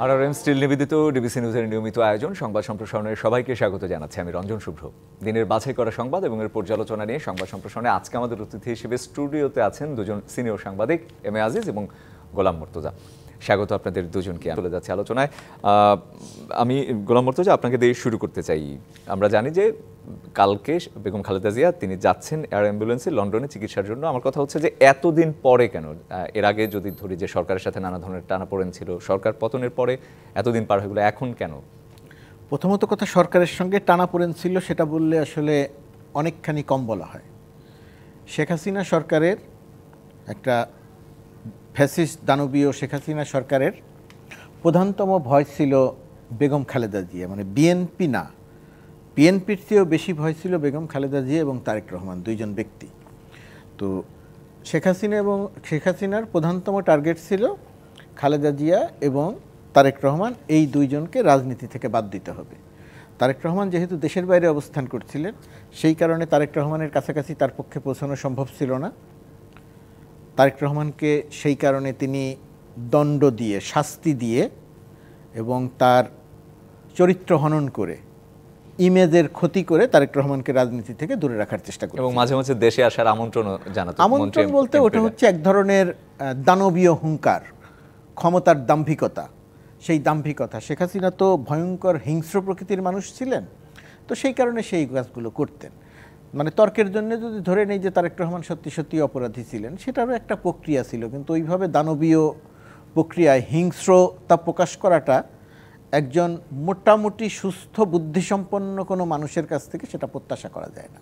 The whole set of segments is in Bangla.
আরআরএম স্টিল নিবেদিত ডিবিসি নিউজের নিয়মিত আয়োজন সংবাদ সম্প্রসারণের সবাইকে স্বাগত জানাচ্ছি আমি রঞ্জন শুভ্র। দিনের বাছাই করা সংবাদ এবং এর পর্যালোচনা নিয়ে সংবাদ সম্প্রসারণে আজকে আমাদের অতিথি হিসেবে স্টুডিওতে আছেন দুজন সিনিয়র সাংবাদিক এম এ আজিজ এবং গোলাম মুর্তজা। স্বাগত আপনাদের দুজনকে। চলে যাচ্ছে আলোচনায়। আমি গোলাম মুর্তজা আপনাকে দিয়ে শুরু করতে চাই। আমরা জানি যে কালকে বেগম খালেদা জিয়া তিনি যাচ্ছেন এয়ার অ্যাম্বুলেন্সে লন্ডনে চিকিৎসার জন্য। আমার কথা হচ্ছে যে এতদিন পরে কেন? এর আগে যদি ধরি যে সরকারের সাথে নানা ধরনের টানাপোড়েন ছিল, সরকার পতনের পরে এতদিন পার হয়ে গেল, এখন কেন? প্রথমত কথা, সরকারের সঙ্গে টানাপোড়েন ছিল সেটা বললে আসলে অনেকখানি কম বলা হয়। শেখ হাসিনা সরকারের একটা ফ্যাসিস্ট দানবীয় শেখ হাসিনা সরকারের প্রধানতম ভয় ছিল বেগম খালেদা জিয়া, মানে বিএনপি না, বিএনপির চেয়েও বেশি ভয় ছিল বেগম খালেদা জিয়া এবং তারেক রহমান, দুইজন ব্যক্তি। তো শেখ হাসিনার প্রধানতম টার্গেট ছিল খালেদা জিয়া এবং তারেক রহমান, এই দুইজনকে রাজনীতি থেকে বাদ দিতে হবে। তারেক রহমান যেহেতু দেশের বাইরে অবস্থান করছিলেন, সেই কারণে তারেক রহমানের কাছাকাছি তার পক্ষে পৌঁছানো সম্ভব ছিল না। তারেক রহমানকে সেই কারণে তিনি দণ্ড দিয়ে, শাস্তি দিয়ে এবং তার চরিত্র হনন করে, ইমেজের ক্ষতি করে তারেক রহমানকে রাজনীতি থেকে দূরে রাখার চেষ্টা করে এবং মাঝে মাঝে দেশে আসার আমন্ত্রণ জানাতো। আমন্ত্রণ বলতে ওটা হচ্ছে এক ধরনের দানবীয় হুঙ্কার, ক্ষমতার দাম্ভিকতা। সেই দাম্ভিকতা, শেখ হাসিনা তো ভয়ঙ্কর হিংস্র প্রকৃতির মানুষ ছিলেন, তো সেই কারণে সেই কাজগুলো করতেন। মানে তর্কের জন্য যদি ধরে নেই যে তারেক রহমান সত্যি সত্যি অপরাধী ছিলেন, সেটারও একটা প্রক্রিয়া ছিল, কিন্তু ওইভাবে দানবীয় প্রক্রিয়ায় হিংস্রতা প্রকাশ করাটা একজন মোটামুটি সুস্থ বুদ্ধিসম্পন্ন কোনো মানুষের কাছ থেকে সেটা প্রত্যাশা করা যায় না।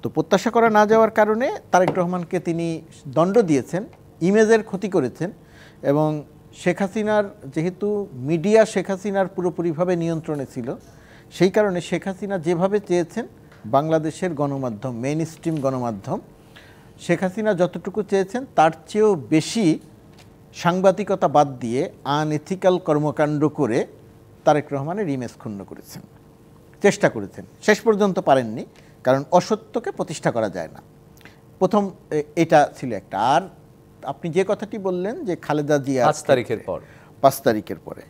তো প্রত্যাশা করা না যাওয়ার কারণে তারেক রহমানকে তিনি দণ্ড দিয়েছেন, ইমেজের ক্ষতি করেছেন। এবং শেখ হাসিনার, যেহেতু মিডিয়া শেখ হাসিনার পুরোপুরিভাবে নিয়ন্ত্রণে ছিল, সেই কারণে শেখ হাসিনা যেভাবে চেয়েছেন বাংলাদেশের গণমাধ্যম, মেইন স্ট্রিম গণমাধ্যম, শেখ হাসিনা যতটুকু চেয়েছেন তার চেয়েও বেশি সাংবাদিকতা বাদ দিয়ে আনএথিক্যাল কর্মকাণ্ড করে তারেক রহমানের ইমেজ ক্ষুণ্ণ করেছেন, চেষ্টা করেছেন। শেষ পর্যন্ত পারেননি, কারণ অসত্যকে প্রতিষ্ঠা করা যায় না। প্রথম এটা ছিল একটা। আর আপনি যে কথাটি বললেন যে খালেদা জিয়া 5 তারিখের পরে,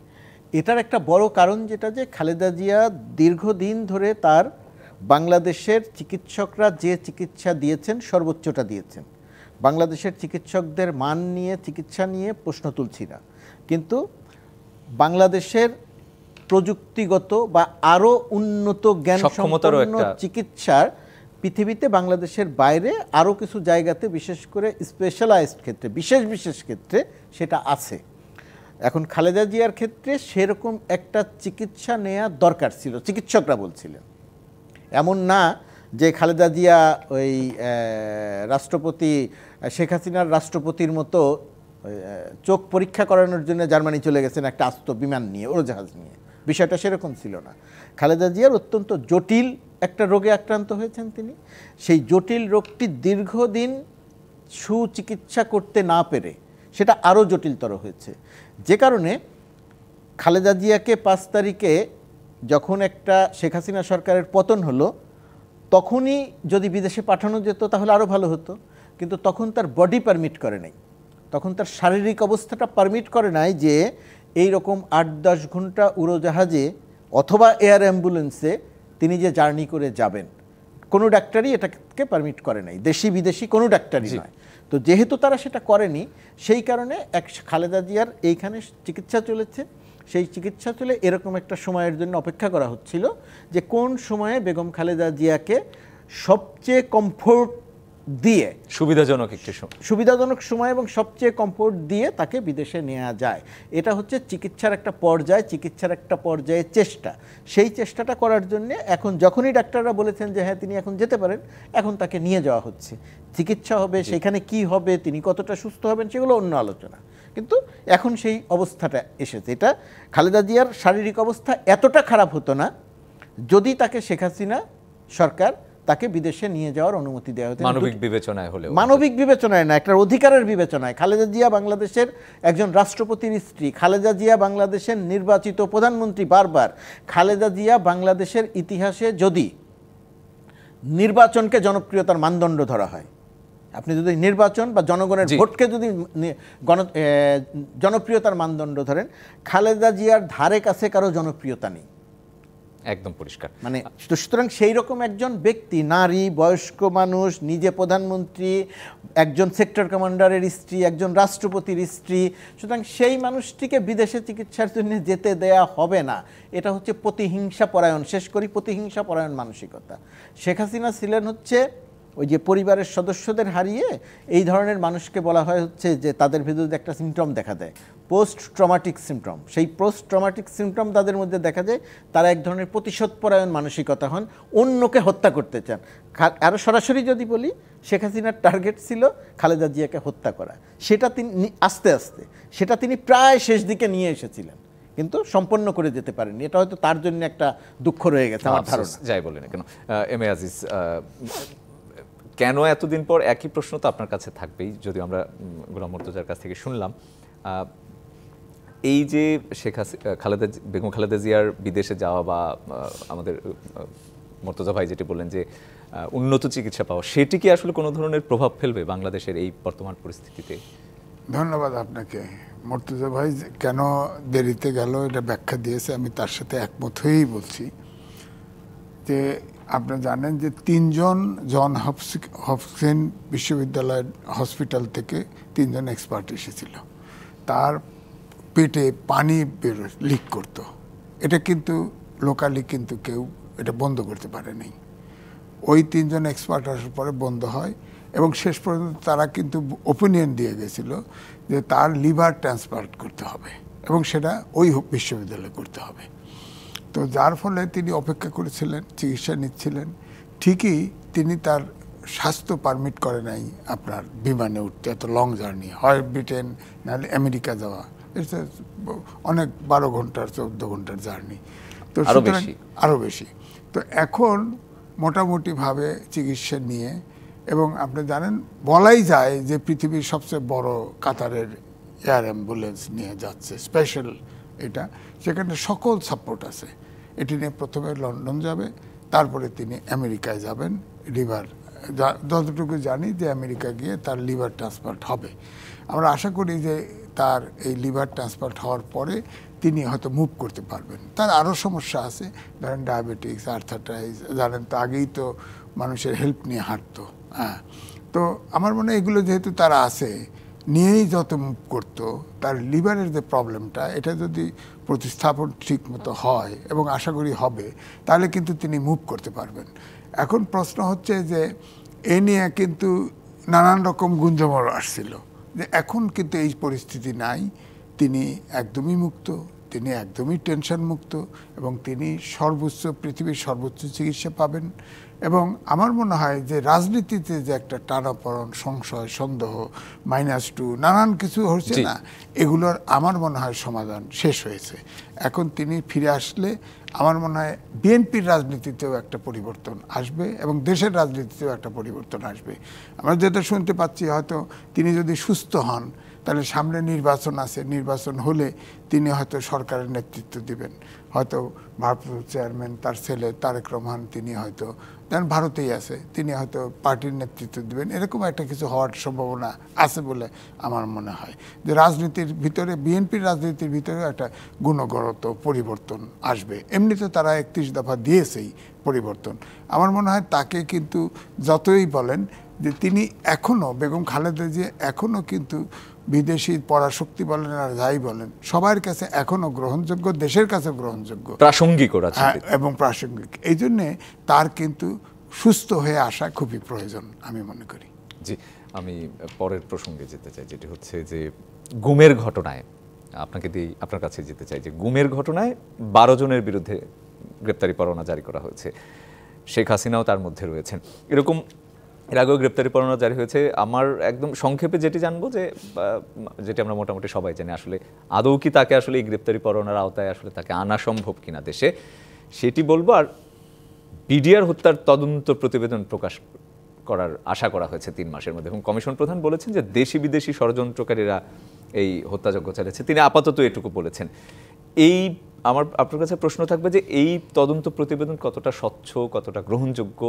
এটার একটা বড় কারণ যেটা, যে খালেদা জিয়া দীর্ঘদিন ধরে তার বাংলাদেশের চিকিৎসকরা যে চিকিৎসা দিয়েছেন সর্বোচ্চটা দিয়েছেন। বাংলাদেশের চিকিৎসকদের মান নিয়ে, চিকিৎসা নিয়ে প্রশ্ন তুলছি না, কিন্তু বাংলাদেশের প্রযুক্তিগত বা আরও উন্নত জ্ঞান সম্পন্ন চিকিৎসার পৃথিবীতে বাংলাদেশের বাইরে আরও কিছু জায়গাতে, বিশেষ করে স্পেশালাইজড ক্ষেত্রে, বিশেষ ক্ষেত্রে সেটা আছে। এখন খালেদা জিয়ার ক্ষেত্রে সেরকম একটা চিকিৎসা নেওয়া দরকার ছিল, চিকিৎসকরা বলছিলেন। এমন না যে খালেদা জিয়া ওই রাষ্ট্রপতি শেখ হাসিনার রাষ্ট্রপতির মতো চোখ পরীক্ষা করানোর জন্য জার্মানি চলে গেছেন একটা আস্ত বিমান নিয়ে, উড়োজাহাজ নিয়ে। বিষয়টা সেরকম ছিল না। খালেদা জিয়ার অত্যন্ত জটিল একটা রোগে আক্রান্ত হয়েছেন তিনি। সেই জটিল রোগটি দীর্ঘদিন সুচিকিৎসা করতে না পেরে সেটা আরও জটিলতর হয়েছে, যে কারণে খালেদা জিয়াকে 5 তারিখে যখন একটা শেখ হাসিনা সরকারের পতন হলো, তখনই যদি বিদেশে পাঠানো যেত তাহলে আরও ভালো হতো, কিন্তু তখন তার বডি পারমিট করে নাই, তখন তার শারীরিক অবস্থাটা পারমিট করে নাই যে এই রকম 8-10 ঘন্টা উড়োজাহাজে অথবা এয়ার অ্যাম্বুলেন্সে তিনি যে জার্নি করে যাবেন, কোনো ডাক্তারই এটাকে পারমিট করে নাই, দেশি বিদেশি কোনো ডাক্তারই নয়। তো যেহেতু তারা সেটা করেনি, সেই কারণে খালেদা জিয়ার এইখানে চিকিৎসা চলেছে। সেই চিকিৎসা চলে এরকম একটা সময়ের জন্য অপেক্ষা করা হচ্ছিল, যে কোন সময়ে বেগম খালেদা জিয়াকে সবচেয়ে কমফোর্ট দিয়ে, সুবিধাজনক সময় এবং সবচেয়ে কমফোর্ট দিয়ে তাকে বিদেশে নেওয়া যায়। এটা হচ্ছে চিকিৎসার একটা পর্যায়, চিকিৎসার একটা পর্যায়ে চেষ্টা। সেই চেষ্টাটা করার জন্য এখন যখনই ডাক্তাররা বলেছেন যে হ্যাঁ তিনি এখন যেতে পারেন, এখন তাকে নিয়ে যাওয়া হচ্ছে। চিকিৎসা হবে, সেখানে কি হবে, তিনি কতটা সুস্থ হবেন, সেগুলো অন্য আলোচনা, কিন্তু এখন সেই অবস্থাটা এসেছে। এটা খালেদা জিয়ার শারীরিক অবস্থা এতটা খারাপ হতো না যদি তাকে শেখ হাসিনা সরকার তাকে বিদেশে নিয়ে যাওয়ার অনুমতি দেওয়া হতো। মানবিক বিবেচনায় না, একটা অধিকারের বিবেচনায়। খালেদা জিয়া বাংলাদেশের একজন রাষ্ট্রপতির স্ত্রী, খালেদা জিয়া বাংলাদেশের নির্বাচিত প্রধানমন্ত্রী বারবার। খালেদা জিয়া বাংলাদেশের ইতিহাসে যদি নির্বাচনকে জনপ্রিয়তার মানদণ্ড ধরা হয়, আপনি যদি নির্বাচন বা জনগণের ভোটকে যদি জনপ্রিয়তার মানদণ্ড ধরেন, খালেদা জিয়ার ধারে কাছে কারো জনপ্রিয়তা নেই, একদম পরিষ্কার। মানে সুতরাং সেই রকম একজন ব্যক্তি, নারী, বয়স্ক মানুষ, নিজে প্রধানমন্ত্রী, একজন সেক্টর কমান্ডারের স্ত্রী, একজন রাষ্ট্রপতির স্ত্রী, সুতরাং সেই মানুষটিকে বিদেশে চিকিৎসার জন্য যেতে দেয়া হবে না। এটা হচ্ছে প্রতিহিংসা পরায়ণ, শেষ করি প্রতিহিংসা পরায়ণ মানসিকতা। শেখ হাসিনা ছিলেন হচ্ছে ওই যে পরিবারের সদস্যদের হারিয়ে এই ধরনের মানুষকে বলা হয় হচ্ছে যে তাদের ভিতরে একটা সিমটম দেখা দেয়, পোস্ট ট্রমাটিক সিমটম। সেই পোস্ট ট্রমাটিক সিমটম তাদের মধ্যে দেখা যায়, তারা এক ধরনের প্রতিশোধপরায়ণ মানসিকতা হন, অন্যকে হত্যা করতে চান। আরও সরাসরি যদি বলি, শেখ হাসিনার টার্গেট ছিল খালেদা জিয়াকে হত্যা করা। সেটা তিনি আস্তে আস্তে সেটা তিনি প্রায় শেষ দিকে নিয়ে এসেছিলেন, কিন্তু সম্পন্ন করে যেতে পারেননি। এটা হয়তো তার জন্য একটা দুঃখ রয়ে গেছে আমার ধারণা। যাই বলেন কেন, এম এ আজিজ, কেন এতদিন পর একই প্রশ্ন তো আপনার কাছে থাকবেই, যদিও আমরা গোলাম মুর্তজার কাছ থেকে শুনলাম, এই যে বেগম খালেদা জিয়ার বিদেশে যাওয়া বা আমাদের মুর্তজা ভাই যেটি বললেন যে উন্নত চিকিৎসা পাওয়া, সেটি কি আসলে কোনো ধরনের প্রভাব ফেলবে বাংলাদেশের এই বর্তমান পরিস্থিতিতে? ধন্যবাদ আপনাকে। মুর্তজা ভাই কেন দেরিতে গেল এটা ব্যাখ্যা দিয়েছে, আমি তার সাথে একমত হয়েই বলছি। যে আপনারা জানেন যে 3 জন জন হপকিন্স বিশ্ববিদ্যালয়ের হসপিটাল থেকে 3 জন এক্সপার্ট এসেছিল, তার পেটে পানি লিক করতো। এটা কিন্তু লোকালি কিন্তু কেউ এটা বন্ধ করতে পারেনি। ওই 3 জন এক্সপার্ট আসার পরে বন্ধ হয়, এবং শেষ পর্যন্ত তারা কিন্তু ওপিনিয়ন দিয়ে গেছিল যে তার লিভার ট্রান্সপ্লান্ট করতে হবে, এবং সেটা ওই বিশ্ববিদ্যালয়ে করতে হবে। তো যার ফলে তিনি অপেক্ষা করেছিলেন, চিকিৎসা নিচ্ছিলেন। ঠিকই তিনি তার স্বাস্থ্য পারমিট করে নাই আপনার বিমানে উঠতে, এত লং জার্নি, হয় ব্রিটেন নাহলে আমেরিকা যাওয়া, এটা অনেক 12 ঘন্টার 14 ঘন্টার জার্নি, তো আরও বেশি। তো এখন মোটামুটিভাবে চিকিৎসা নিয়ে, এবং আপনি জানেন বলাই যায় যে পৃথিবীর সবচেয়ে বড় কাতারের এয়ার অ্যাম্বুলেন্স নিয়ে যাচ্ছে, স্পেশাল এটা, সেখানে সকল সাপোর্ট আছে। এটি নিয়ে প্রথমে লন্ডন যাবে, তারপরে তিনি আমেরিকায় যাবেন। লিভার যতটুকু জানি যে আমেরিকা গিয়ে তার লিভার ট্রান্সপ্লান্ট হবে। আমরা আশা করি যে তার এই লিভার ট্রান্সপ্লান্ট হওয়ার পরে তিনি হয়তো মুভ করতে পারবেন। তার আরও সমস্যা আছে, ধরেন ডায়াবেটিক্স, আর্থারাইটিস, জানেন তো আগেই তো মানুষের হেল্প নিয়ে হাঁটতো। হ্যাঁ, তো আমার মনে হয় এগুলো যেহেতু তারা আছে, নিয়েই যত মুভ করতো, তার লিভারের যে প্রবলেমটা, এটা যদি প্রতিস্থাপন ঠিক মতো হয়, এবং আশা করি হবে, তাহলে কিন্তু তিনি মুভ করতে পারবেন। এখন প্রশ্ন হচ্ছে যে এ নিয়ে কিন্তু নানান রকম গুঞ্জমর আসছিল যে এখন কিন্তু এই পরিস্থিতি নাই, তিনি একদমই মুক্ত, তিনি একদমই টেনশন মুক্ত, এবং তিনি পৃথিবীর সর্বোচ্চ চিকিৎসা পাবেন। এবং আমার মনে হয় যে রাজনীতিতে যে একটা টানাপড়ন, সংশয়, সন্দেহ, -2 নানান কিছু হচ্ছে না, এগুলোর আমার মনে হয় সমাধান শেষ হয়েছে। এখন তিনি ফিরে আসলে আমার মনে হয় বিএনপির রাজনীতিতেও একটা পরিবর্তন আসবে, এবং দেশের রাজনীতিতেও একটা পরিবর্তন আসবে। আমরা যেটা শুনতে পাচ্ছি, হয়তো তিনি যদি সুস্থ হন, তাহলে সামনে নির্বাচন আছে, নির্বাচন হলে তিনি হয়তো সরকারের নেতৃত্ব দিবেন, হয়তো ভারপ্রাপ্ত চেয়ারম্যান তার ছেলে তারেক রহমান, তিনি হয়তো ভারতেই আছে, তিনি হয়তো পার্টির নেতৃত্ব দিবেন, এরকম একটা কিছু হওয়ার সম্ভাবনা আছে বলে আমার মনে হয়। যে রাজনীতির ভিতরে, বিএনপির রাজনীতির ভিতরে একটা গুণগত পরিবর্তন আসবে। এমনিতে তারা 31 দফা দিয়েছেই পরিবর্তন। আমার মনে হয় তাকে কিন্তু যতই বলেন যে তিনি এখনও, বেগম খালেদা জিয়া এখনও কিন্তু বিদেশি পরাশক্তি বলেন আর যাই বলেন, সবার কাছে এখনো গ্রহণযোগ্য, দেশের কাছে গ্রহণযোগ্য, প্রাসঙ্গিক, এবং প্রাসঙ্গিক। এই জন্যে তার কিন্তু সুস্থ হয়ে আসা খুবই প্রয়োজন আমি মনে করি। জি, আমি পরের প্রসঙ্গে যেতে চাই, যেটি হচ্ছে যে গুমের ঘটনায়, আপনার কাছে যেতে চাই যে গুমের ঘটনায় 12 জনের বিরুদ্ধে গ্রেপ্তারি পরোয়ানা জারি করা হয়েছে, শেখ হাসিনাও তার মধ্যে রয়েছেন। এরকম এর আগেও গ্রেপ্তারি পরোয়ানা জারি হয়েছে। আমার একদম সংক্ষেপে যেটি জানবো, যেটি আমরা মোটামুটি সবাই জানি, আসলে আদৌ কি তাকে আসলে এই গ্রেপ্তারি পরোয়ানার আওতায় আসলে তাকে আনা সম্ভব কিনা দেশে, সেটি বলবো। আর বিডিআর হত্যার তদন্ত প্রতিবেদন প্রকাশ করার আশা করা হয়েছে 3 মাসের মধ্যে, এবং কমিশন প্রধান বলেছেন যে দেশি বিদেশি ষড়যন্ত্রকারীরা এই হত্যাযজ্ঞ চালিয়েছে। তিনি আপাতত এটুকু বলেছেন। আপনার কাছে প্রশ্ন থাকবে যে এই তদন্ত প্রতিবেদন কতটা স্বচ্ছ, কতটা গ্রহণযোগ্য,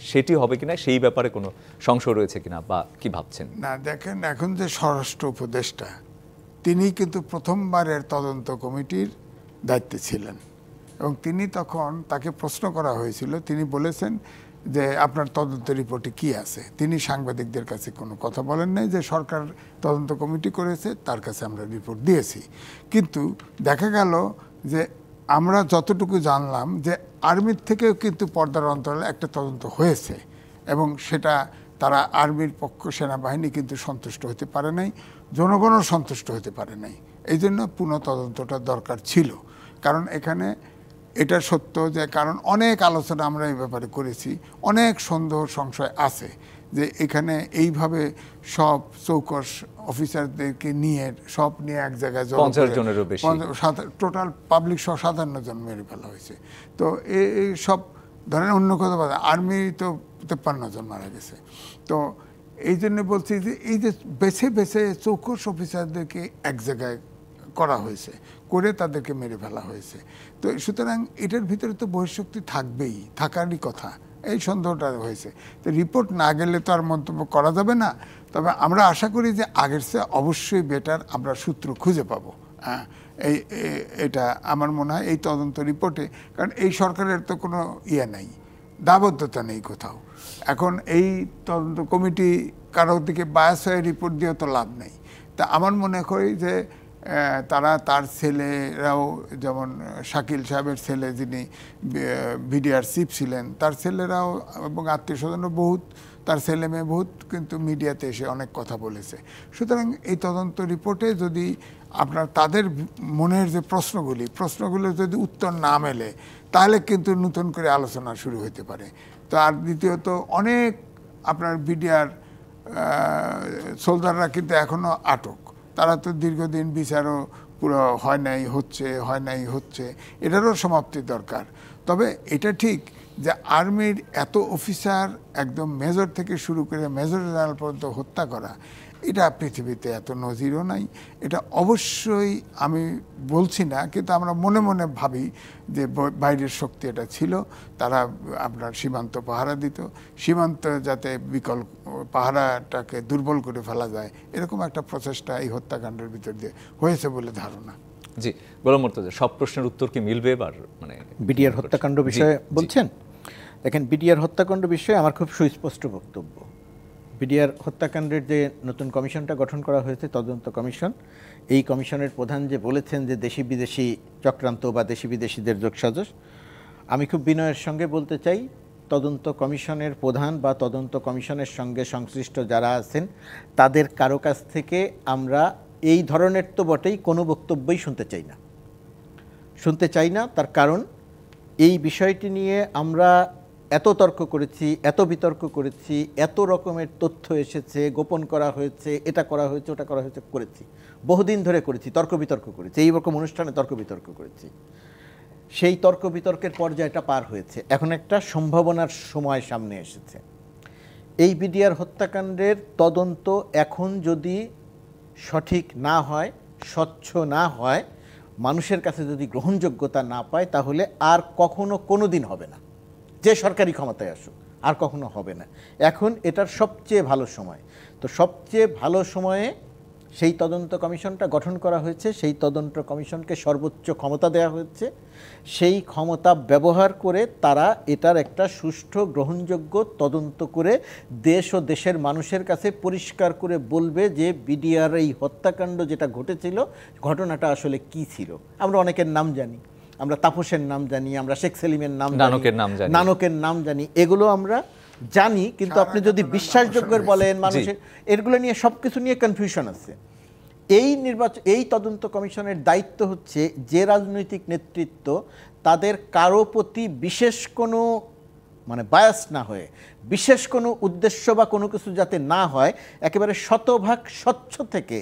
সেটি হবে কিনা সেই ব্যাপারে কোনো সংশয় রয়েছে কিনা বা কি ভাবছেন? না দেখেন, এখন যে স্বরাষ্ট্র উপদেষ্টা তিনি কিন্তু প্রথমবারের তদন্ত কমিটির দায়িত্বে ছিলেন এবং তিনি তখন তাকে প্রশ্ন করা হয়েছিল, তিনি বলেছেন যে আপনার তদন্ত রিপোর্টে কি আছে। তিনি সাংবাদিকদের কাছে কোনো কথা বলেন নাই যে সরকার তদন্ত কমিটি করেছে, তার কাছে আমরা রিপোর্ট দিয়েছি। কিন্তু দেখা গেল যে আমরা যতটুকু জানলাম যে আর্মির থেকেও কিন্তু পর্দার অন্তরালে একটা তদন্ত হয়েছে এবং সেটা তারা আর্মির পক্ষ সেনাবাহিনী কিন্তু সন্তুষ্ট হতে পারে নাই, জনগণও সন্তুষ্ট হতে পারে নাই। এই জন্য পুনঃ তদন্তটা দরকার ছিল। কারণ এখানে এটা সত্য যে কারণ অনেক আলোচনা আমরা এই ব্যাপারে করেছি, অনেক সন্দেহ সংশয় আছে যে এখানে এইভাবে সব চৌকস অফিসারদেরকে নিয়ে সব নিয়ে এক জায়গায় 50 জনেরও বেশি টোটাল পাবলিক সহ 57 জন মেরে ফেলা হয়েছে। তো এই সব ধরেন অন্য কথা বলা, আর্মি তো 53 জন মারা গেছে। তো এই জন্য বলছি যে এই যে বেছে বেছে চৌকস অফিসারদেরকে এক জায়গায় করা হয়েছে, করে তাদেরকে মেরে ফেলা হয়েছে। তো সুতরাং এটার ভিতরে তো বহিঃশক্তি থাকবেই, থাকারই কথা, এই সন্দেহটা হয়েছে। তো রিপোর্ট না গেলে তো আর মন্তব্য করা যাবে না। তবে আমরা আশা করি যে আগের চেয়ে অবশ্যই বেটার আমরা সূত্র খুঁজে পাবো। হ্যাঁ, এটা আমার মনে হয় এই তদন্ত রিপোর্টে, কারণ এই সরকারের তো কোনো নাই, দায়বদ্ধতা নেই কোথাও। এখন এই তদন্ত কমিটি কারোর দিকে বায়াস হয়ে রিপোর্ট দিয়েও তো লাভ নেই। তা আমার মনে করি যে তার ছেলেরাও, যেমন শাকিল সাহেবের ছেলে যিনি বিডিআর চিফ ছিলেন, তার ছেলেরাও এবং আত্মীয় স্বজনও বহুত, তার ছেলে মেয়ে বহুত কিন্তু মিডিয়াতে এসে অনেক কথা বলেছে। সুতরাং এই তদন্ত রিপোর্টে যদি আপনার তাদের মনের যে প্রশ্নগুলো যদি উত্তর না মেলে, তাহলে কিন্তু নতুন করে আলোচনা শুরু হতে পারে। তো আর দ্বিতীয়ত অনেক আপনার বিডিআর সোলজাররা কিন্তু এখনও আটক, তারা তো দীর্ঘদিন বিচারও পুরো হয় নাই হচ্ছে, এটারও সমাপ্তি দরকার। তবে এটা ঠিক যে আর্মির এত অফিসার একদম মেজর থেকে শুরু করে মেজর জেনারেল পর্যন্ত হত্যা করা, এটা পৃথিবীতে এত নজিরও নাই। এটা অবশ্যই আমি বলছি না, কিন্তু আমরা মনে মনে ভাবি যে বাইরের শক্তি এটা ছিল, তারা আপনার সীমান্ত পাহারা দিত, সীমান্ত যাতে বিকল পাহারাটাকে দুর্বল করে ফেলা যায়, এরকম একটা প্রচেষ্টা এই হত্যাকাণ্ডের ভিতর দিয়ে হয়েছে বলে ধারণা। জি, গোলাম মুর্তজা, সব প্রশ্নের উত্তর কি মিলবে এবার? মানে বিডিআর হত্যাকাণ্ড বিষয়ে বলছেন, দেখেন বিডিআর হত্যাকাণ্ড বিষয়ে আমার খুব সুস্পষ্ট বক্তব্য। বিডিআর হত্যাকাণ্ডের যে নতুন কমিশনটা গঠন করা হয়েছে, তদন্ত কমিশন, এই কমিশনের প্রধান যে বলেছেন যে দেশি বিদেশি চক্রান্ত বা দেশি বিদেশিদের যোগসাজশ, আমি খুব বিনয়ের সঙ্গে বলতে চাই, তদন্ত কমিশনের প্রধান বা তদন্ত কমিশনের সঙ্গে সংশ্লিষ্ট যারা আছেন তাদের কারো কাছ থেকে আমরা এই ধরনের তো বটেই কোনো বক্তব্যই শুনতে চাই না। তার কারণ এই বিষয়টি নিয়ে আমরা এত তর্ক করেছি, এত বিতর্ক করেছি, এত রকমের তথ্য এসেছে, গোপন করা হয়েছে, এটা করা হয়েছে, ওটা করা হয়েছে, করেছি, বহুদিন ধরে করেছি, তর্ক বিতর্ক করেছি, এই রকম অনুষ্ঠানে তর্ক বিতর্ক করেছি। সেই তর্ক বিতর্কের পর্যায়টা পার হয়েছে, এখন একটা সম্ভাবনার সময় সামনে এসেছে। এই বিডিআর হত্যাকাণ্ডের তদন্ত এখন যদি সঠিক না হয়, স্বচ্ছ না হয়, মানুষের কাছে যদি গ্রহণযোগ্যতা না পায়, তাহলে আর কখনো কোনো দিন হবে না, যে সরকারি ক্ষমতায় আসুক আর কখনো হবে না। এখন এটার সবচেয়ে ভালো সময়। তো সবচেয়ে ভালো সময়ে সেই তদন্ত কমিশনটা গঠন করা হয়েছে, সেই তদন্ত কমিশনকে সর্বোচ্চ ক্ষমতা দেওয়া হয়েছে। সেই ক্ষমতা ব্যবহার করে তারা এটার একটা সুষ্ঠু গ্রহণযোগ্য তদন্ত করে দেশ ও দেশের মানুষের কাছে পরিষ্কার করে বলবে যে বিডিআর এই হত্যাকাণ্ড যেটা ঘটেছিল, ঘটনাটা আসলে কি ছিল। আমরা অনেকের নাম জানি, আমরা তাপসের নাম জানি, আমরা শেখ সেলিমের নাম জানি, নানকের নাম জানি, এগুলো আমরা জানি, কিন্তু আপনি যদি বিশ্বাসযোগ্য বলেন, মানুষের এগুলো নিয়ে সব কিছু নিয়ে কনফিউশন আছে। এই তদন্ত কমিশনের দায়িত্ব হচ্ছে যে রাজনৈতিক নেতৃত্ব তাদের কারো প্রতি বিশেষ কোনো বায়াস না হয়ে, বিশেষ কোনো উদ্দেশ্য বা কোনো কিছু যাতে না হয়, একেবারে শতভাগ স্বচ্ছ থেকে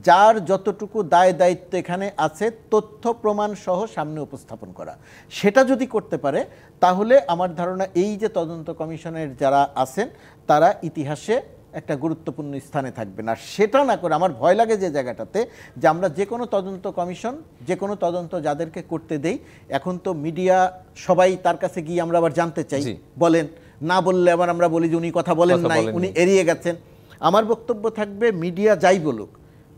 যার যতটুকু দায় দায়িত্ব এখানে আছে তথ্য প্রমাণ সহ সামনে উপস্থাপন করা, সেটা যদি করতে পারে, তাহলে আমার ধারণা এই যে তদন্ত কমিশনের যারা আছেন তারা ইতিহাসে একটা গুরুত্বপূর্ণ স্থানে থাকবে না। সেটা না করে আমার ভয় লাগে যে জায়গাটাতে, যে আমরা যে কোনো তদন্ত কমিশন, যে কোনো তদন্ত যাদেরকে করতে দেই, এখন তো মিডিয়া সবাই তার কাছে গিয়ে আমরা আবার জানতে চাই, বলেন না বললে আবার আমরা বলি যে উনি কথা বলেন নাই, উনি এড়িয়ে গেছেন। আমার বক্তব্য থাকবে মিডিয়া যাই বলুক,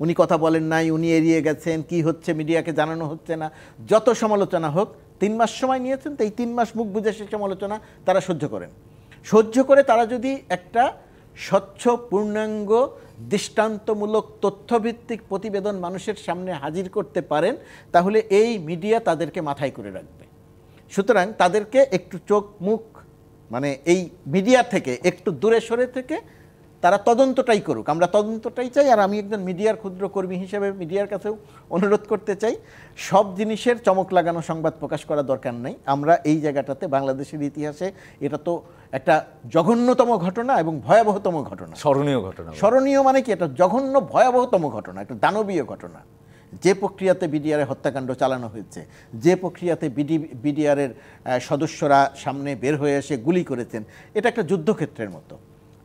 উনি কথা বলেন নাই, উনি এড়িয়ে গেছেন, কি হচ্ছে মিডিয়াকে জানানো হচ্ছে না, যত সমালোচনা হোক 3 মাস সময় নিয়েছেন, তো এই 3 মাস মুখ বুঝে সে সমালোচনা তারা সহ্য করেন। সহ্য করে তারা যদি একটা স্বচ্ছ পূর্ণাঙ্গ দৃষ্টান্তমূলক তথ্যভিত্তিক প্রতিবেদন মানুষের সামনে হাজির করতে পারেন, তাহলে এই মিডিয়া তাদেরকে মাথায় করে রাখবে। সুতরাং তাদেরকে একটু চোখ মুখ মানে এই মিডিয়া থেকে একটু দূরে সরে থেকে তারা তদন্তটাই করুক, আমরা তদন্তটাই চাই। আর আমি একজন মিডিয়ার ক্ষুদ্র কর্মী হিসেবে মিডিয়ার কাছেও অনুরোধ করতে চাই, সব জিনিসের চমক লাগানো সংবাদ প্রকাশ করা দরকার নেই। আমরা এই জায়গাটাতে বাংলাদেশের ইতিহাসে এটা তো একটা জঘন্যতম ঘটনা এবং ভয়াবহতম ঘটনা, স্মরণীয় ঘটনা। স্মরণীয় মানে কি, এটা জঘন্য ভয়াবহতম ঘটনা, একটা দানবীয় ঘটনা। যে প্রক্রিয়াতে বিডিআরের হত্যাকাণ্ড চালানো হয়েছে, যে প্রক্রিয়াতে বিডিআরের সদস্যরা সামনে বের হয়ে এসে গুলি করেছেন, এটা একটা যুদ্ধক্ষেত্রের মতো।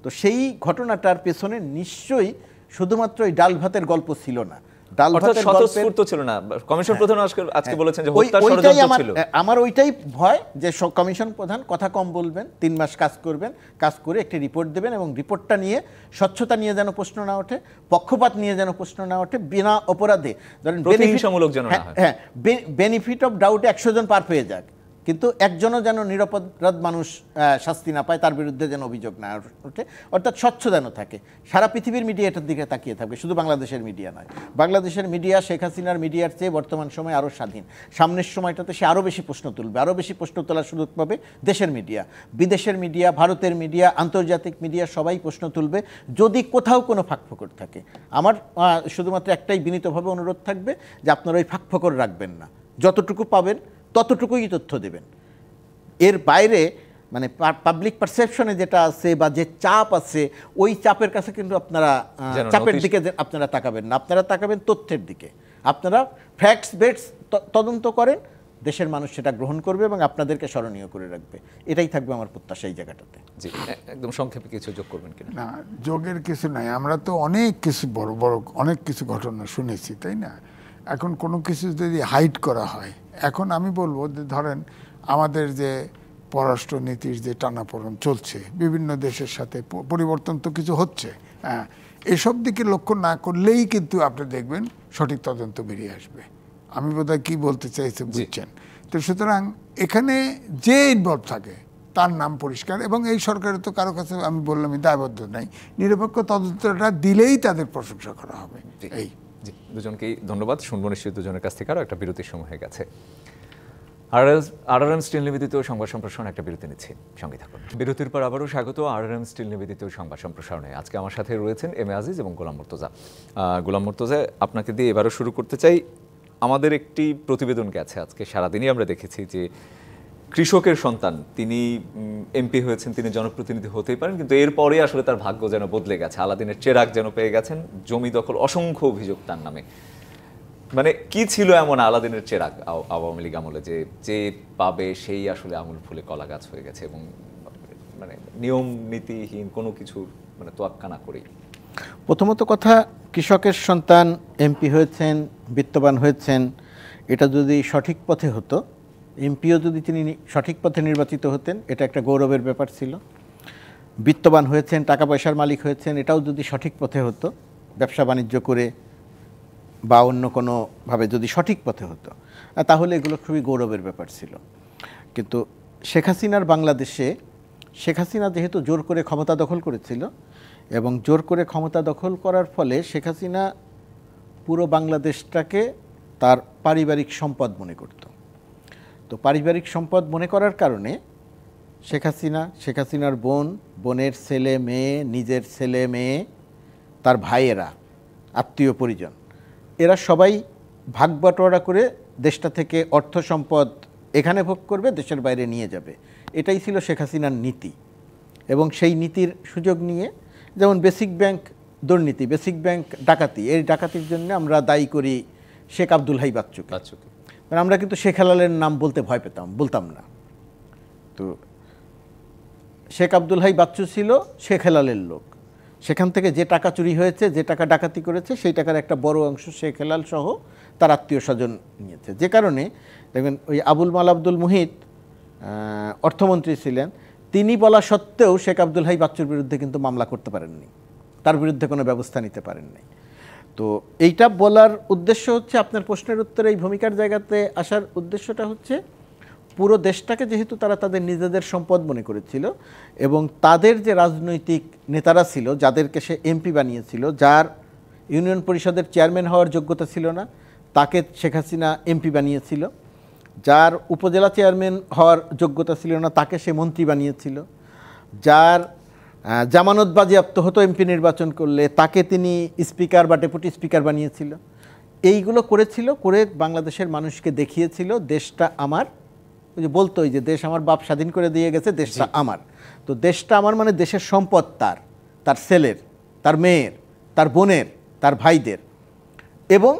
তো সেই ঘটনাটার পেছনে নিশ্চয়ই শুধুমাত্র এই ডাল ভাতের গল্প ছিল না, ডাল ভাতের স্বতঃস্ফূর্ত ছিল না। কমিশন প্রধান আজকে বলেছেন যে হত্যা ষড়যন্ত্র ছিল। আমার ওইটাই ভয় যে কমিশন প্রধান কথা কম বলবেন, 3 মাস কাজ করবেন, কাজ করে একটি রিপোর্ট দেবেন এবং রিপোর্টটা নিয়ে স্বচ্ছতা নিয়ে যেন প্রশ্ন না ওঠে, পক্ষপাত নিয়ে যেন প্রশ্ন না ওঠে, বিনা অপরাধে ধরেন প্রতিহিংসামূলক যেন না হয়, হ্যাঁ বেনিফিট অফ ডাউটে 100 জন পার পেয়ে যাক, কিন্তু একজনও যেন নিরপরাধ মানুষ শাস্তি না পায়, তার বিরুদ্ধে যেন অভিযোগ না ওঠে, অর্থাৎ স্বচ্ছ যেন থাকে। সারা পৃথিবীর মিডিয়া এটার দিকে তাকিয়ে থাকবে, শুধু বাংলাদেশের মিডিয়া নয়। বাংলাদেশের মিডিয়া শেখ হাসিনার মিডিয়ার চেয়ে বর্তমান সময় আরও স্বাধীন। সামনের সময়টাতে সে আরও বেশি প্রশ্ন তুলবে, আরও বেশি প্রশ্ন তোলার সুযোগ পাবে দেশের মিডিয়া, বিদেশের মিডিয়া, ভারতের মিডিয়া, আন্তর্জাতিক মিডিয়া, সবাই প্রশ্ন তুলবে যদি কোথাও কোনো ফাঁকফোকর থাকে। আমার শুধুমাত্র একটাই বিনীতভাবে অনুরোধ থাকবে যে আপনারা ওই ফাঁকফোকর রাখবেন না, যতটুকু পাবেন ততটুকুই তথ্য দেবেন। এর বাইরে মানে পাবলিক পারসেপশনে যেটা আছে বা যে চাপ আছে, ওই চাপের কাছে কিন্তু আপনারা চাপের দিকে আপনারা তাকাবেন না, আপনারা তাকাবেন তথ্যের দিকে। আপনারা ফ্যাক্টস বেটস তদন্ত করেন, দেশের মানুষ সেটা গ্রহণ করবে এবং আপনাদেরকে স্মরণীয় করে রাখবে। এটাই থাকবে আমার প্রত্যাশা এই জায়গাটাতে। জি, একদম সংক্ষেপে কিছু যোগ করবেন কিনা? না, যোগের কিছু নাই। আমরা তো অনেক কিছু বড় বড় অনেক কিছু ঘটনা শুনেছি, তাই না? এখন কোনো কিছু যদি হাইড করা হয়, এখন আমি বলবো যে ধরেন আমাদের যে পররাষ্ট্রনীতির যে টানাপোড়েন চলছে, বিভিন্ন দেশের সাথে পরিবর্তন তো কিছু হচ্ছে, হ্যাঁ, এসব দিকে লক্ষ্য না করলেই কিন্তু আপনি দেখবেন সঠিক তদন্ত বেরিয়ে আসবে। আমি বোধহয় কি বলতে চাইছি বুঝছেন? তো সুতরাং এখানে যে ইনভলভ থাকে তার নাম পরিষ্কার, এবং এই সরকারের তো কারো কাছে আমি বললামই দায়বদ্ধ নাই, নিরপেক্ষ তদন্তটা দিলেই তাদের প্রশংসা করা হবে। এই জি, দুজনকেই ধন্যবাদ। শুনবো নিশ্চয়ই দুজনের কাছ থেকে। আরও একটা বিরতির সময় হয়ে গেছে। আরআরএম স্টিল নিবেদিত সংবাদ সম্প্রসারণ একটা বিরতি নিচ্ছে, সঙ্গে থাকুন। বিরতির পর আবারও স্বাগত আরআরএম স্টিল নিবেদিত সংবাদ সম্প্রসারণে। আজকে আমার সাথে রয়েছেন এম এ আজিজ এবং গোলাম মুর্তজা। গোলাম মুর্তজা, আপনাকে দিয়ে এবারও শুরু করতে চাই। আমাদের একটি প্রতিবেদন গেছে আজকে সারাদিনই আমরা দেখেছি যে কৃষকের সন্তান, তিনি এমপি হয়েছেন, তিনি জনপ্রতিনিধি হতেই পারেন, কিন্তু এরপরে আসলে তার ভাগ্য যেন বদলে গেছে। আলাদিনের চেরাগ যেন পেয়ে গেছেন, জমি দখল, অসংখ্য অভিযোগ তার নামে। মানে কি ছিল এমন আলাদিনের চেরাগ আওয়ামী লীগ আমলে যে পাবে সেই আসলে আমূল ফুলে কলা গাছ হয়ে গেছে, এবং মানে নিয়ম নীতিহীন কোনো কিছু মানে তোয়াক্কা না করেই? প্রথমত কথা, কৃষকের সন্তান এমপি হয়েছেন, বিত্তবান হয়েছেন, এটা যদি সঠিক পথে হতো, এমপিও যদি তিনি সঠিক পথে নির্বাচিত হতেন, এটা একটা গৌরবের ব্যাপার ছিল। বিত্তবান হয়েছেন, টাকা পয়সার মালিক হয়েছেন, এটাও যদি সঠিক পথে হতো, ব্যবসা বাণিজ্য করে বা অন্য কোনোভাবে যদি সঠিক পথে হতো, তাহলে এগুলো খুবই গৌরবের ব্যাপার ছিল। কিন্তু শেখ হাসিনার বাংলাদেশে, শেখ হাসিনা যেহেতু জোর করে ক্ষমতা দখল করেছিল, এবং জোর করে ক্ষমতা দখল করার ফলে শেখ হাসিনা পুরো বাংলাদেশটাকে তার পারিবারিক সম্পদ মনে করত। তো পারিবারিক সম্পদ মনে করার কারণে শেখ হাসিনার বোনের ছেলে মেয়ে, নিজের ছেলে মেয়ে, তার ভাইয়েরা, আত্মীয় পরিজন, এরা সবাই ভাগ বাটোয়ারা করে দেশটা থেকে অর্থ সম্পদ এখানে ভোগ করবে, দেশের বাইরে নিয়ে যাবে। এটাই ছিল শেখ হাসিনার নীতি। এবং সেই নীতির সুযোগ নিয়ে, যেমন বেসিক ব্যাংক দুর্নীতি, বেসিক ব্যাংক ডাকাতি, এই ডাকাতির জন্য আমরা দায়ী করি শেখ আব্দুল হাই বাচ্চুকে। মানে আমরা কিন্তু শেখ হেলালের নাম বলতে ভয় বলতাম না। তো শেখ আব্দুল হাই বাচ্চু ছিল শেখ হেলালের লোক। সেখান থেকে যে টাকা চুরি হয়েছে, যে টাকা ডাকাতি করেছে, সেই টাকার একটা বড় অংশ শেখ হেলাল সহ তার আত্মীয় স্বজন নিয়েছে। যে কারণে দেখবেন ওই আবুল মাল আব্দুল মুহিত অর্থমন্ত্রী ছিলেন, তিনি বলা সত্ত্বেও শেখ আব্দুল হাই বাচ্চুর বিরুদ্ধে কিন্তু মামলা করতে পারেননি, তার বিরুদ্ধে কোনো ব্যবস্থা নিতে পারেননি। তো এইটা বলার উদ্দেশ্য হচ্ছে, আপনার প্রশ্নের উত্তরে এই ভূমিকার জায়গাতে আসার উদ্দেশ্যটা হচ্ছে, পুরো দেশটাকে যেহেতু তারা তাদের নিজেদের সম্পদ মনে করেছিল এবং তাদের যে রাজনৈতিক নেতারা ছিল, যাদেরকে সে এমপি বানিয়েছিল, যার ইউনিয়ন পরিষদের চেয়ারম্যান হওয়ার যোগ্যতা ছিল না তাকে শেখ হাসিনা এমপি বানিয়েছিল, যার উপজেলা চেয়ারম্যান হওয়ার যোগ্যতা ছিল না তাকে সে মন্ত্রী বানিয়েছিল, যার জামানত বাজেয়াপ্ত হতো এমপি নির্বাচন করলে তাকে তিনি স্পিকার বা ডেপুটি স্পিকার বানিয়েছিল। এইগুলো করেছিল, করে বাংলাদেশের মানুষকে দেখিয়েছিল দেশটা আমার, ওই যে বলতো যে দেশ আমার বাপ স্বাধীন করে দিয়ে গেছে, দেশটা আমার। তো দেশটা আমার মানে দেশের সম্পদ তার, তার ছেলের, তার মেয়ের, তার বোনের, তার ভাইদের, এবং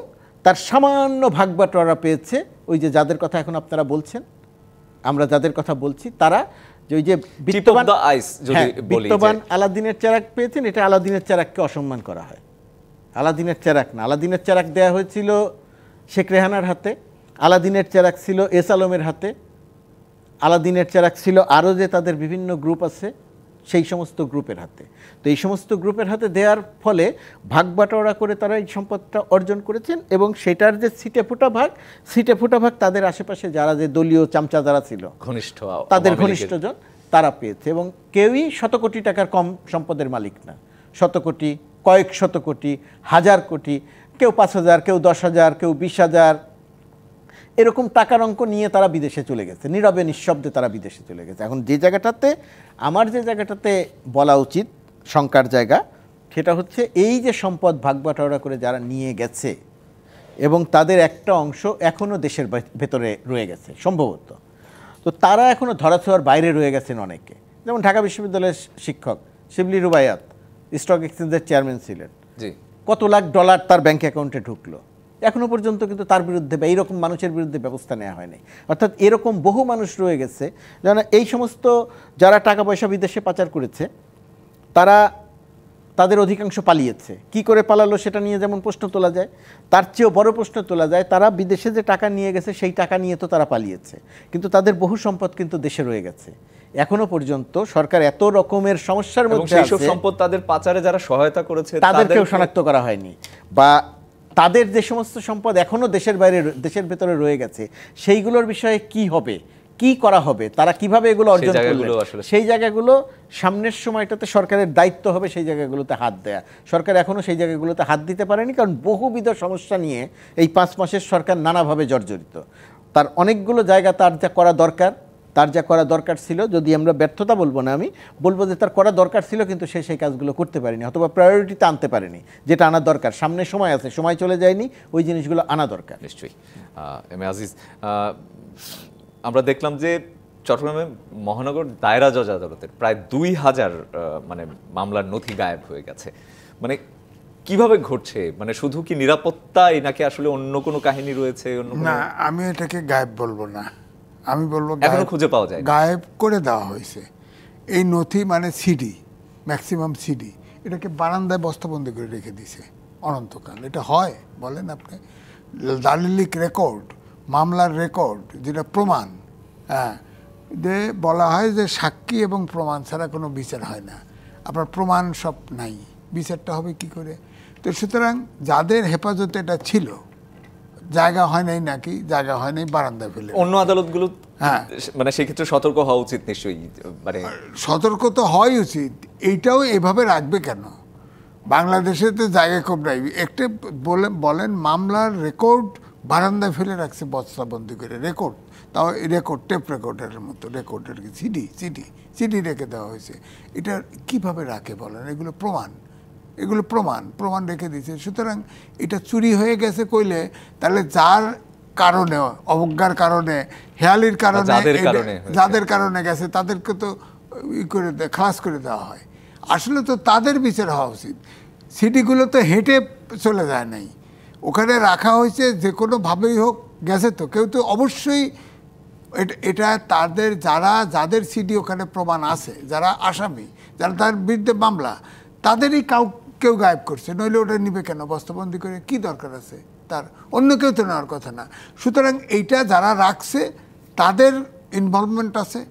তার সামান্য ভাগবাটোয়ারা পেয়েছে ওই যে যাদের কথা এখন আপনারা বলছেন, আমরা যাদের কথা বলছি, তারা যে ওই যে বিত্তবান আলাদিনের চেরাক পেয়েছেন, এটা আলাদিনের চেরাককে অসম্মান করা হয়। আলাদিনের চেরাক না, আলাদিনের চেরাক দেয়া হয়েছিল শেখ রেহানার হাতে, আলাদিনের চেরাক ছিল এস আলমের হাতে, আলাদিনের চেরাক ছিল আরও যে তাদের বিভিন্ন গ্রুপ আছে সেই সমস্ত গ্রুপের হাতে। তো এই সমস্ত গ্রুপের হাতে দেওয়ার ফলে ভাগবাটোয়ারা করে তারা এই সম্পদটা অর্জন করেছেন, এবং সেটার যে ছিটে ফোটা ভাগ তাদের আশেপাশে যারা যে দলীয় চামচা যারা ছিল, ঘনিষ্ঠ, তাদের ঘনিষ্ঠজন তারা পেয়েছে। এবং কেউই শত কোটি টাকার কম সম্পদের মালিক না, শত কোটি, কয়েক শত কোটি, হাজার কোটি, কেউ 5,000, কেউ 10,000, কেউ 20,000, এরকম টাকার অঙ্ক নিয়ে তারা বিদেশে চলে গেছে, নীরবে নিঃশব্দে তারা বিদেশে চলে গেছে। এখন যে জায়গাটাতে আমার যে জায়গাটাতে বলা উচিত শঙ্কার জায়গা, সেটা হচ্ছে এই যে সম্পদ ভাগবাটোয়ারা করে যারা নিয়ে গেছে এবং তাদের একটা অংশ এখনও দেশের ভেতরে রয়ে গেছে সম্ভবত, তো তারা এখনও ধরাছোঁয়ার বাইরে রয়ে গেছেন অনেকে। যেমন ঢাকা বিশ্ববিদ্যালয়ের শিক্ষক শিবলি রুবাইয়াত স্টক এক্সচেঞ্জের চেয়ারম্যান ছিলেন, কত লাখ ডলার তার ব্যাংক অ্যাকাউন্টে ঢুকলো, এখনো পর্যন্ত কিন্তু তার বিরুদ্ধে বা এইরকম মানুষের বিরুদ্ধে ব্যবস্থা নেওয়া হয়নি। অর্থাৎ এরকম বহু মানুষ রয়ে গেছে যারা এই সমস্ত যারা টাকা পয়সা বিদেশে পাচার করেছে, তারা তাদের অধিকাংশ পালিয়েছে। কি করে পালালো সেটা নিয়ে যেমন প্রশ্ন তোলা যায়, তার চেয়েও বড় প্রশ্ন তোলা যায় তারা বিদেশে যে টাকা নিয়ে গেছে সেই টাকা নিয়ে তো তারা পালিয়েছে, কিন্তু তাদের বহু সম্পদ কিন্তু দেশে রয়ে গেছে। এখনো পর্যন্ত সরকার এত রকমের সমস্যার মধ্যে আছে, সেই সম্পদ তাদের পাচারে যারা সহায়তা করেছে তাদেরকেও শনাক্ত করা হয়নি, বা তাদের যে সমস্ত সম্পদ এখনো দেশের বাইরে দেশের ভেতরে রয়ে গেছে সেইগুলোর বিষয়ে কি হবে, কি করা হবে, তারা কিভাবে এগুলো অর্জন করবে, সেই জায়গাগুলো সামনের সময়টাতে সরকারের দায়িত্ব হবে সেই জায়গাগুলোতে হাত দেয়া। সরকার এখনো সেই জায়গাগুলোতে হাত দিতে পারেনি, কারণ বহুবিধ সমস্যা নিয়ে এই 5 মাসের সরকার নানাভাবে জর্জরিত। তার অনেকগুলো জায়গা তার যা করা দরকার ছিল, যদি আমরা ব্যর্থতা বলবো না, আমি বলবো যে তার করা দরকার ছিল কিন্তু সে সেই কাজগুলো করতে পারেনি, অথবা প্রায়োরিটিতে আনতে পারেনি, যেটা আনা দরকার। সামনে সময় আছে, সময় চলে যায়নি, ওই জিনিসগুলো আনা দরকার। নিশ্চয়ই। এম এ আজিজ, আমরা দেখলাম যে চট্টগ্রামে মহানগর দায়রা জজ আদালতের প্রায় 2,000 মানে মামলার নথি গায়েব হয়ে গেছে। মানে কিভাবে ঘটছে? মানে শুধু কি নিরাপত্তাই, নাকি আসলে অন্য কোনো কাহিনী রয়েছে? না, আমি এটাকে গায়েব বলবো না, আমি বলবো এখনো খুঁজে পাওয়া যায়, গায়েব করে দেওয়া হয়েছে। এই নথি মানে সিডি, ম্যাক্সিমাম সিডি, এটাকে বারান্দায় বস্তাবন্দি করে রেখে দিয়েছে অনন্তকাল। এটা হয় বলেন আপনি? দালিলিক রেকর্ড, মামলার রেকর্ড, যেটা প্রমাণ, হ্যাঁ, যে বলা হয় যে সাক্ষী এবং প্রমাণ ছাড়া কোনো বিচার হয় না। আপনার প্রমাণ সব নাই, বিচারটা হবে কি করে? তো সুতরাং যাদের হেফাজতে এটা ছিল, জায়গা হয় নাই, নাকি জায়গা হয় নাই, বারান্দায় ফেলে। অন্য আদালতগুলো হ্যাঁ, মানে সেক্ষেত্রে সতর্ক হওয়া উচিত নিশ্চয়ই, মানে সতর্ক তো হওয়াই উচিত। এইটাও এভাবে রাখবে কেন? বাংলাদেশে তো জায়গা খুব নাই। একটা বলেন মামলার রেকর্ড বারান্দায় ফেলে রাখছে বস্তাবন্দি করে, রেকর্ড, তাও রেকর্ড টেপ রেকর্ডের মতো রেকর্ড, আর কি সিডি রেখে দেওয়া হয়েছে। এটা কিভাবে রাখে বলেন? এগুলো প্রমাণ রেখে দিয়েছে। সুতরাং এটা চুরি হয়ে গেছে কইলে, তাহলে যার কারণে, অবজ্ঞার কারণে, হেয়ালির কারণে, যাদের কারণে গেছে তাদেরকে তো খালাস করে দেওয়া হয়। আসলে তো তাদের বিচার হওয়া উচিত। সিডিগুলো তো হেঁটে চলে যায় নাই, ওখানে রাখা হয়েছে, যে কোনোভাবেই হোক গেছে তো, কেউ তো অবশ্যই এটা তাদের যাদের সিডি ওখানে প্রমাণ আছে, যারা আসামি, যারা তার বিরুদ্ধে মামলা, তাদেরই কেউ গায়েব করছে, নইলে ওটা নিবে কেন বস্তাবন্দি করে? কি দরকার আছে তার? অন্য কেউ তো নেওয়ার কথা না। সুতরাং এইটা যারা রাখছে তাদের ইনভলভমেন্ট আছে,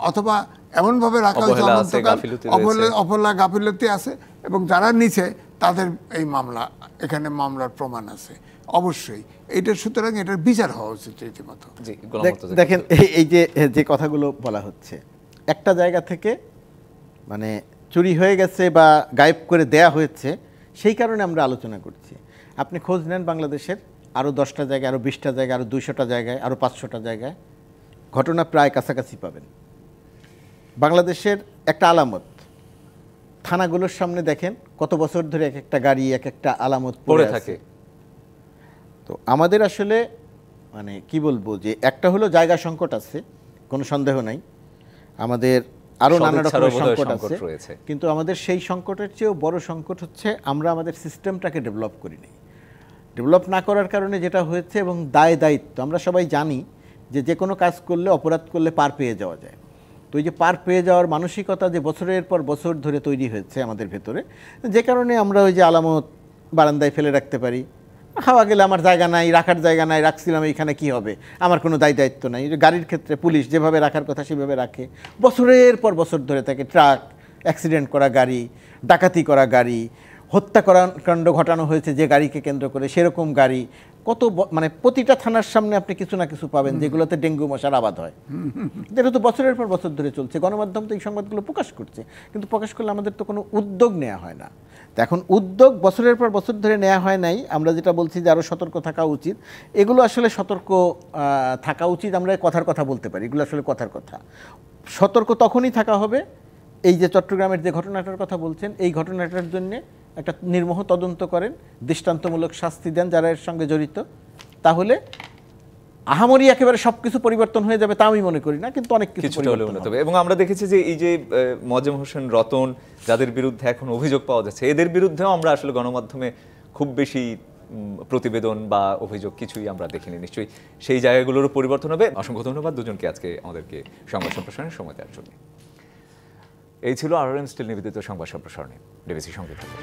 অথবা এমনভাবে রাখা হয়েছে অবহেলা আছে, অনন্তকাল, গাফিলতি রয়েছে। অবহেলা গাফিলতি আছে, এবং যারা নিচে তাদের এই মামলা, এখানে মামলার প্রমাণ আছে অবশ্যই। এইটা সুতরাং এটার বিচার হওয়া উচিত রীতিমতো। জি, গোলাম মুর্তজা দেখেন এই যে কথাগুলো বলা হচ্ছে, একটা জায়গা থেকে মানে চুরি হয়ে গেছে বা গায়েব করে দেয়া হয়েছে, সেই কারণে আমরা আলোচনা করছি। আপনি খোঁজ নেন বাংলাদেশের আরও 10টা জায়গায়, আরও 20টা জায়গায়, আরও 200টা জায়গায়, আরও 500টা জায়গায় ঘটনা প্রায় কাছাকাছি পাবেন। বাংলাদেশের একটা আলামত, থানাগুলোর সামনে দেখেন কত বছর ধরে এক একটা গাড়ি, এক একটা আলামত পড়ে পড়ে থাকে। থাকে। তো আমাদের আসলে মানে কি বলবো, যে একটা হলো জায়গা সংকট আছে, কোনো সন্দেহ নাই। আমাদের আরও নানা সদিচ্ছারও রকমের বোধহয় সংকট সংকট আছে, রয়েছে। কিন্তু আমাদের সেই সংকটের চেয়েও বড় সংকট হচ্ছে আমরা আমাদের সিস্টেমটাকে ডেভেলপ করিনি। ডেভেলপ না করার কারণে যেটা হয়েছে, এবং দায়িত্ব আমরা সবাই জানি যে কোনো কাজ করলে, অপরাধ করলে পার পেয়ে যাওয়া যায়। তো এই যে পার পেয়ে যাওয়ার মানসিকতা যে বছরের পর বছর ধরে তৈরি হয়েছে আমাদের ভেতরে, যে কারণে আমরা ওই যে আলামত বারান্দায় ফেলে রাখতে পারি, হাওয়া গেলে আমার জায়গা নাই, রাখার জায়গা নাই, রাখছিলাম এইখানে কি হবে, আমার কোনো দায়িত্ব নাই। গাড়ির ক্ষেত্রে পুলিশ যেভাবে রাখার কথা সেভাবে রাখে, বছরের পর বছর ধরে থাকে ট্রাক, অ্যাক্সিডেন্ট করা গাড়ি, ডাকাতি করা গাড়ি, হত্যা কাণ্ড ঘটানো হয়েছে যে গাড়িকে কেন্দ্র করে সেরকম গাড়ি, কত মানে প্রতিটা থানার সামনে আপনি কিছু না কিছু পাবেন যেগুলোতে ডেঙ্গু মশার আবাদ হয়। যেটা তো বছরের পর বছর ধরে চলছে, গণমাধ্যম তো এই সংবাদগুলো প্রকাশ করছে, কিন্তু প্রকাশ করলে আমাদের তো কোনো উদ্যোগ নেওয়া হয় না। তো এখন উদ্যোগ বছরের পর বছর ধরে নেওয়া হয় নাই, আমরা যেটা বলছি যে আরও সতর্ক থাকা উচিত। এগুলো আসলে সতর্ক থাকা উচিত, আমরা কথার কথা বলতে পারি, এগুলো আসলে কথার কথা। সতর্ক তখনই থাকা হবে, এই যে চট্টগ্রামের যে ঘটনাটার কথা বলছেন, এই ঘটনাটার জন্যে একটা নির্মোহ তদন্ত করেন, দৃষ্টান্তমূলক শাস্তি দেন যারা এর সঙ্গে জড়িত, তাহলে আহামরি একেবারে সবকিছু পরিবর্তন হয়ে যাবে তা আমি মনে করি না, কিন্তু অনেক কিছু কিছুটা হলেও পরিবর্তন উন্নত হবে। হবে। এবং আমরা দেখেছি যে এই যে মোয়াজ্জেম হোসেন রতন, যাদের বিরুদ্ধে এখন অভিযোগ পাওয়া যাচ্ছে, এদের বিরুদ্ধেও আমরা আসলে গণমাধ্যমে খুব বেশি প্রতিবেদন বা অভিযোগ কিছুই আমরা দেখিনি। নিশ্চয়ই সেই জায়গাগুলোরও পরিবর্তন হবে। অসংখ্য ধন্যবাদ দুজনকে আজকে আমাদেরকে সংবাদ সম্প্রসারণের সময় দেওয়ার জন্য। এই ছিল RRM স্টিল নিবেদিত সংবাদ সম্প্রসারণে। ডিবিসি সঙ্গে থাকুন।